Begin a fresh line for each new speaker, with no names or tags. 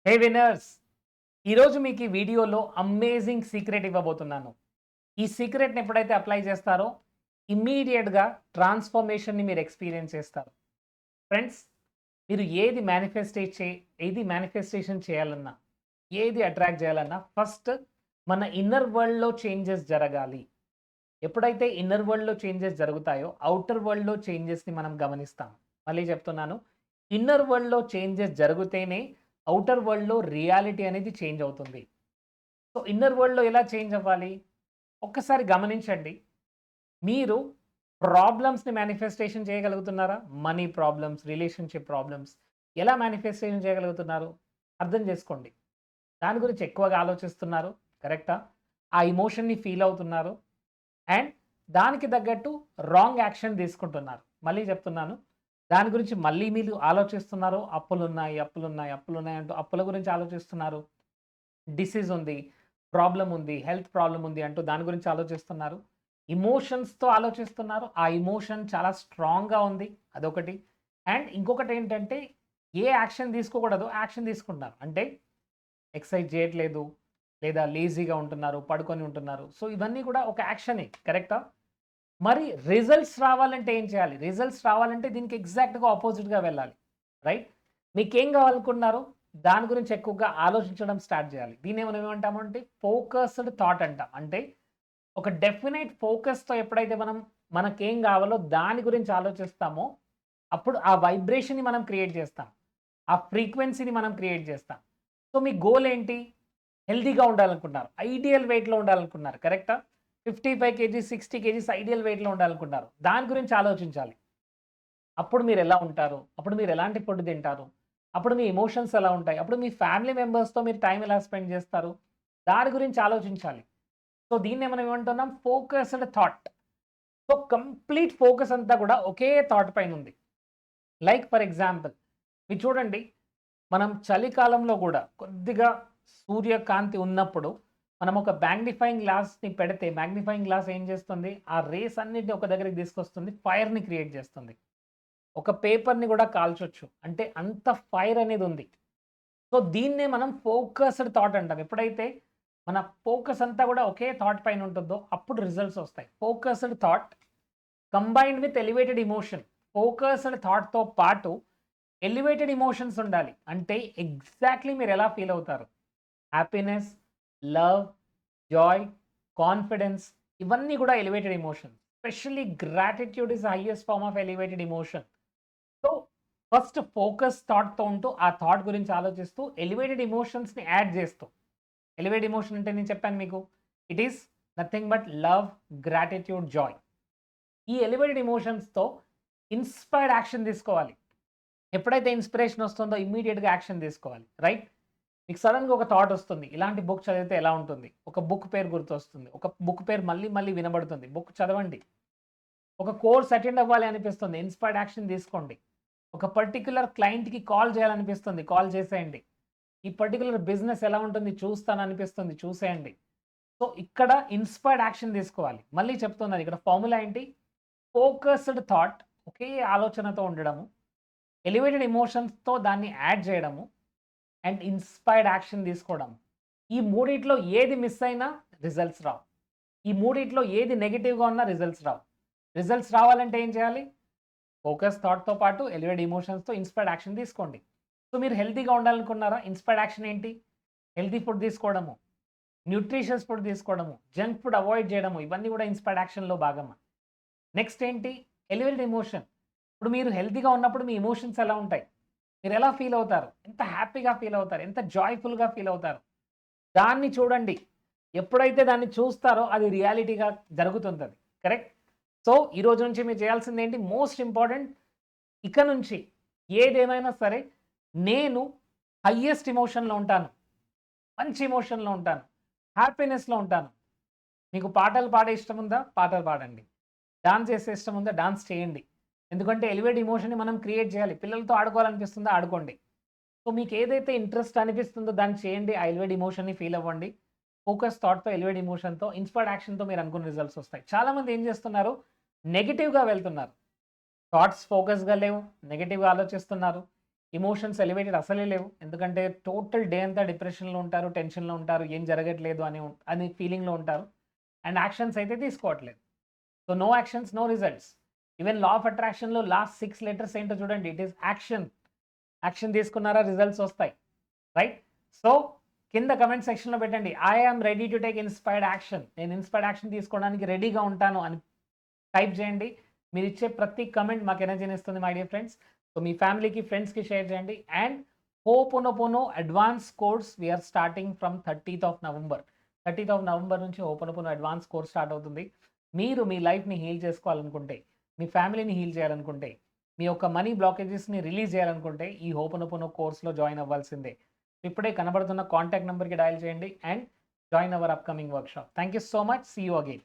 హే winners! ఈరోజు మీకు ఈ వీడియోలో అమేజింగ్ సీక్రెట్ ఇవ్వబోతున్నాను. ఈ సీక్రెట్‌ని ఎప్పుడైతే అప్లై చేస్తారో ఇమ్మీడియేట్‌గా ట్రాన్స్‌ఫర్మేషన్‌ని మీరు ఎక్స్‌పీరియన్స్ చేస్తారు. ఫ్రెండ్స్, మీరు ఏది మేనిఫెస్టేషన్ చేయాలన్నా, ఏది అట్రాక్ట్ చేయాలన్నా ఫస్ట్ మన ఇన్నర్ వరల్డ్‌లో చేంజెస్ జరగాలి. ఎప్పుడైతే ఇన్నర్ వరల్డ్‌లో చేంజెస్ జరుగుతాయో ఔటర్ వరల్డ్‌లో చేంజెస్‌ని మనం గమనిస్తాం. మళ్ళీ చెప్తున్నాను. ఇన్నర్ వరల్డ్‌లో చేంజెస్ జరిగితేనే ఔటర్ వరల్డ్‌లో రియాలిటీ అనేది చేంజ్ అవుతుంది. సో, ఇన్నర్ వరల్డ్‌లో ఎలా చేంజ్ అవ్వాలి? ఒక్కసారి గమనించండి. మీరు ప్రాబ్లమ్స్‌ని మేనిఫెస్టేషన్ చేయగలుగుతున్నారా? మనీ ప్రాబ్లమ్స్, రిలేషన్‌షిప్ ప్రాబ్లమ్స్ ఎలా మేనిఫెస్టేషన్ చేయగలుగుతున్నారు? అర్థం చేసుకోండి. దాని గురించి ఎక్కువగా ఆలోచిస్తున్నారు. కరెక్టా? ఆ ఎమోషన్‌ని ఫీల్ అవుతున్నారు. అండ్ దానికి తగ్గట్టు రాంగ్ యాక్షన్ తీసుకుంటున్నారు. మళ్ళీ చెప్తున్నాను. దాని గురించి మళ్ళీ మీరు ఆలోచిస్తున్నారు. అప్పులున్నాయి, అప్పులున్నాయి, అప్పులున్నాయి అంటూ అప్పుల గురించి ఆలోచిస్తున్నారు. డిసీజ్ ఉంది, ప్రాబ్లమ్ ఉంది, హెల్త్ ప్రాబ్లమ్ ఉంది అంటూ దాని గురించి ఆలోచిస్తున్నారు. ఎమోషన్స్‌తో ఆలోచిస్తున్నారు. ఆ ఎమోషన్ చాలా స్ట్రాంగ్‌గా ఉంది. అదొకటి. అండ్ ఇంకొకటేంటంటే ఏ యాక్షన్ తీసుకోకూడదో యాక్షన్ తీసుకుంటున్నారు. అంటే ఎక్సర్సైజ్ చేయట్లేదు, లేదా లేజీగా ఉంటున్నారు, పడుకొని ఉంటున్నారు. సో, ఇవన్నీ కూడా ఒక యాక్షనే. కరెక్టా? మరి రిజల్ట్స్ రావాలంటే ఏం చేయాలి? రిజల్ట్స్ రావాలంటే దీనికి ఎగ్జాక్ట్‌గా అపోజిట్‌గా వెళ్ళాలి. రైట్? మీకేం కావాలనుకుంటున్నారు? దాని గురించి ఎక్కువగా ఆలోచించడం స్టార్ట్ చేయాలి. దీన్నే మనం ఏమంటామంటే ఫోకస్డ్ థాట్ అంటాం. అంటే ఒక డెఫినైట్ ఫోకస్‌తో ఎప్పుడైతే మనం మనకేం కావాలో దాని గురించి ఆలోచిస్తామో, అప్పుడు ఆ వైబ్రేషన్‌ని మనం క్రియేట్ చేస్తాం. ఆ ఫ్రీక్వెన్సీని మనం క్రియేట్ చేస్తాం. సో, మీ గోల్ ఏంటి? హెల్తీగా ఉండాలనుకుంటున్నారు. ఐడియల్ వెయిట్‌లో ఉండాలనుకుంటున్నారు. కరెక్టా? 55 కేజీస్, 60 కేజీస్ ఐడియల్ వెయిట్‌లో ఉండాలనుకుంటున్నారు. దాని గురించి ఆలోచించాలి. అప్పుడు మీరెలా ఉంటారు? అప్పుడు మీరు ఎలాంటి ఫుడ్ తింటారు? అప్పుడు మీ ఎమోషన్స్ ఎలా ఉంటాయి? అప్పుడు మీ ఫ్యామిలీ మెంబర్స్‌తో మీరు టైమ్ ఎలా స్పెండ్ చేస్తారు? దాని గురించి ఆలోచించాలి. సో, దీన్నే మనం ఏమంటున్నాం focused thought. So, complete focus అంతా కూడా ఒకే థాట్ పైనుంది. లైక్ ఫర్ ఎగ్జాంపుల్ మీరు చూడండి, మనం చలికాలంలో గూడా కొద్దిగా సూర్యకాంతి ఉన్నప్పుడు మనం ఒక మాగ్నిఫైయింగ్ గ్లాస్‌ని పెడితే మాగ్నిఫైయింగ్ గ్లాస్ ఏం చేస్తుంది? ఆ రేస్ అన్నిటిని ఒక దగ్గరికి తీసుకొస్తుంది. ఫైర్‌ని క్రియేట్ చేస్తుంది. ఒక పేపర్‌ని గూడా కాల్చొచ్చు. అంటే అంత ఫైర్ అనేదుంది. సో, దీన్నే మనం ఫోకస్డ్ థాట్ అంటాం. ఎప్పుడైతే మన ఫోకస్ అంతా గూడా ఒకే థాట్ పైన ఉంటుందో అప్పుడు రిజల్ట్స్ ఒస్తాయి. Focused thought combined with elevated emotion. Focused థాట్‌తో పాటు ఎలివేటెడ్ ఎమోషన్స్ ఉండాలి. అంటే ఎగ్జాక్ట్‌లీ మీరెలా ఫీల్ అవుతారు? హ్యాపీనెస్, లవ్, జాయ్, కాన్ఫిడెన్స్ ఇవన్నీ గూడా elevated emotions. Specially gratitude is the highest form of elevated emotion. So, first focus థాట్‌తో ఉంటూ, ఆ థాట్ గురించి ఆలోచిస్తూ, ఎలివేటెడ్ ఎమోషన్స్‌ని యాడ్ చేస్తూ. ఎలివేటెడ్ ఎమోషన్ అంటే నేను చెప్పాను మీకు. It is nothing but love, gratitude, Joy. ఈ ఎలివేటెడ్ ఎమోషన్స్‌తో ఇన్‌స్పైర్డ్ యాక్షన్ తీసుకోవాలి. ఎప్పుడైతే ఇన్‌స్పిరేషన్ వస్తుందో ఇమ్మీడియేట్‌గా యాక్షన్ తీసుకోవాలి. రైట్? మీకు సడెన్‌గా ఒక థాట్ వస్తుంది. ఇలాంటి బుక్ చదివితే ఎలా ఉంటుంది? ఒక బుక్ పేరు గుర్తొస్తుంది. ఒక బుక్ పేరు మళ్ళీ మళ్ళీ వినబడుతుంది. బుక్ చదవండి. ఒక కోర్స్ అటెండ్ అవ్వాలి అనిపిస్తుంది. ఇన్‌స్పైర్డ్ యాక్షన్ తీసుకోండి. ఒక పర్టిక్యులర్ క్లయింట్‌కి కాల్ చేయాలనిపిస్తుంది. కాల్ చేసేయండి. ఈ పర్టిక్యులర్ బిజినెస్ ఎలా ఉంటుంది చూస్తాననిపిస్తుంది. చూసేయండి. సో, ఇక్కడ ఇన్‌స్పైర్డ్ యాక్షన్ తీసుకోవాలి. మళ్ళీ చెప్తున్నాను ఇక్కడ ఫార్ములా ఏంటి? ఫోకస్డ్ థాట్ ఒకే ఆలోచనతో ఉండడము. ఎలివేటెడ్ ఎమోషన్స్‌తో దాన్ని యాడ్ చేయడము. అండ్ ఇన్‌స్పైర్డ్ యాక్షన్ తీసుకోవడం. ఈ మూడిట్లో ఏది మిస్ అయినా రిజల్ట్స్ రావు. ఈ మూడిట్లో ఏది నెగెటివ్‌గా ఉన్నా రిజల్ట్స్ రావు. రిజల్ట్స్ రావాలంటే ఏం చేయాలి? ఫోకస్ థాట్‌తో పాటు ఎలివేటెడ్ ఎమోషన్స్‌తో ఇన్‌స్పైర్డ్ యాక్షన్ తీసుకోండి. సో, మీరు హెల్తీగా ఉండాలనుకున్నారా? ఇన్‌స్పైర్డ్ యాక్షన్ ఏంటి? హెల్తీ ఫుడ్ తీసుకోవడము, న్యూట్రిషియస్ ఫుడ్ తీసుకోవడము, జంక్ ఫుడ్ అవాయిడ్ చేయడము ఇవన్నీ కూడా ఇన్‌స్పైర్డ్ యాక్షన్‌లో భాగమా. నెక్స్ట్ ఏంటి? Elevated emotion. ఇప్పుడు మీరు హెల్తీగా ఉన్నప్పుడు మీ ఎమోషన్స్ ఎలా ఉంటాయి? మీరెలా ఫీల్ అవుతారు? ఎంత హ్యాపీగా ఫీల్ అవుతారు? ఎంత జాయ్‌ఫుల్‌గా ఫీల్ అవుతారు? దాన్ని చూడండి. ఎప్పుడైతే దాన్ని చూస్తారో అది రియాలిటీగా జరుగుతుందది. కరెక్ట్? సో, ఈరోజు నుంచి మీరు చేయాల్సిందేంటి? మోస్ట్ ఇంపార్టెంట్ ఇక నుంచి ఏదేమైనా సరే నేను హైయెస్ట్ ఎమోషన్‌లో ఉంటాను. మంచి ఎమోషన్‌లో ఉంటాను. హ్యాపీనెస్‌లో ఉంటాను. మీకు పాటలు పాడే ఇష్టముందా? పాటలు పాడండి. డాన్స్ చేసే ఇష్టముందా? డాన్స్ చేయండి. ఎందుకంటే ఎలివేట్ ఎమోషన్‌ని మనం క్రియేట్ చేయాలి. పిల్లలతో ఆడుకోవాలనిపిస్తుందా? ఆడుకోండి. సో, మీకేదైతే ఇంట్రెస్ట్ అనిపిస్తుందో దాన్ని చేయండి. ఆ ఎలివేట్ ఎమోషన్‌ని ఫీల్ అవ్వండి. ఫోకస్ థాట్‌తో, ఎలివేట్ ఎమోషన్‌తో, ఇన్‌స్పైర్డ్ యాక్షన్‌తో మీరు అనుకున్న రిజల్ట్స్ వస్తాయి. చాలామంది ఏం చేస్తున్నారు? నెగెటివ్‌గా వెళ్తున్నారు. థాట్స్ ఫోకస్‌గా లేవు. నెగెటివ్‌గా ఆలోచిస్తున్నారు. ఎమోషన్స్ ఎలివేటెడ్ అసలే లేవు. ఎందుకంటే టోటల్ డే అంతా డిప్రెషన్‌లో ఉంటారు, టెన్షన్‌లో ఉంటారు, ఏం జరగట్లేదు అని ఫీలింగ్‌లో ఉంటారు. అండ్ యాక్షన్స్ అయితే తీసుకోవట్లేదు. So, no actions, no results. Even law of అట్రాక్షన్‌లో లాస్ట్ 6 లెటర్స్ ఏంటో చూడండి. It is action. యాక్షన్ తీసుకున్నారా రిజల్ట్స్ వస్తాయి. రైట్? సో, కింద కమెంట్ సెక్షన్‌లో పెట్టండి. I am ready to take inspired action. నేను ఇన్‌స్పైర్డ్ యాక్షన్ తీసుకోవడానికి రెడీగా ఉంటాను అని టైప్ చేయండి. మీరిచ్చే ప్రతి కమెంట్ మాకు ఎనర్జీనిస్తుంది మై డియర్ ఫ్రెండ్స్. సో, మీ ఫ్యామిలీకి, ఫ్రెండ్స్‌కి షేర్ చేయండి. And Hooponopono advance course we are starting from 30th of November. 30th of November నుంచి హోపోనోపోనో అడ్వాన్స్ కోర్స్ స్టార్ట్ అవుతుంది. మీరు మీ లైఫ్‌ని హీల్ చేసుకోవాలనుకుంటే, మీ ఫ్యామిలీని హీల్ చేయాలనుకుంటే, మీ యొక్క మనీ బ్లాకేజెస్‌ని రిలీజ్ చేయాలనుకుంటే, ఈ హోపోనోపోనో కోర్స్‌లో జాయిన్ అవ్వాల్సిందే. ఇప్పుడే కనబడుతున్న కాంటాక్ట్ నంబర్‌కి డయల్ చేయండి అండ్ జాయిన్ అవర్ అప్‌కమింగ్ వర్క్‌షాప్. Thank you so much. See you again.